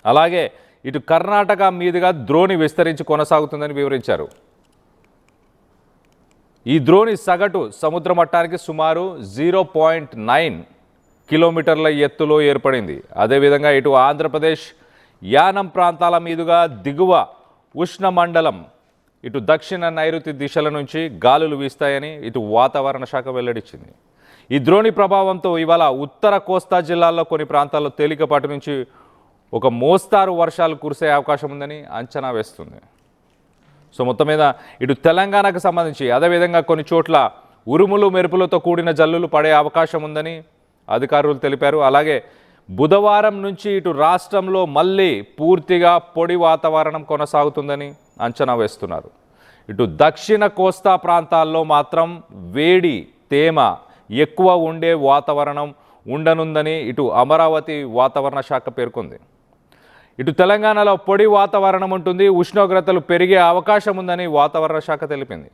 అలాగే ఇటు కర్ణాటక మీదుగా ద్రోణి విస్తరించి కొనసాగుతుందని వివరించారు. ఈ ద్రోణి సగటు సముద్ర మట్టానికి సుమారు 0.9 కిలోమీటర్ల ఎత్తులో ఏర్పడింది. అదేవిధంగా ఇటు ఆంధ్రప్రదేశ్ యానం ప్రాంతాల మీదుగా దిగువ ఉష్ణమండలం ఇటు దక్షిణ నైరుతి దిశల నుంచి గాలులు వీస్తాయని ఇటు వాతావరణ శాఖ వెల్లడించింది. ఈ ద్రోణి ప్రభావంతో ఇవాళ ఉత్తర కోస్తా జిల్లాల్లో కొన్ని ప్రాంతాల్లో తేలికపాటి నుంచి ఒక మోస్తారు వర్షాలు కురిసే అవకాశం ఉందని అంచనా వేస్తుంది. సో మొత్తం మీద ఇటు తెలంగాణకు సంబంధించి అదేవిధంగా కొన్ని చోట్ల ఉరుములు మెరుపులతో కూడిన జల్లులు పడే అవకాశం ఉందని అధికారులు తెలిపారు. అలాగే బుధవారం నుంచి ఇటు రాష్ట్రంలో మళ్ళీ పూర్తిగా పొడి వాతావరణం కొనసాగుతుందని అంచనా వేస్తున్నారు. ఇటు దక్షిణ కోస్తా ప్రాంతాల్లో మాత్రం వేడి తేమ ఎక్కువ ఉండే వాతావరణం ఉండనుందని ఇటు అమరావతి వాతావరణ శాఖ పేర్కొంది. ఇటు తెలంగాణలో పొడి వాతావరణం ఉంటుంది, ఉష్ణోగ్రతలు పెరిగే అవకాశం ఉందని వాతావరణ శాఖ తెలిపింది.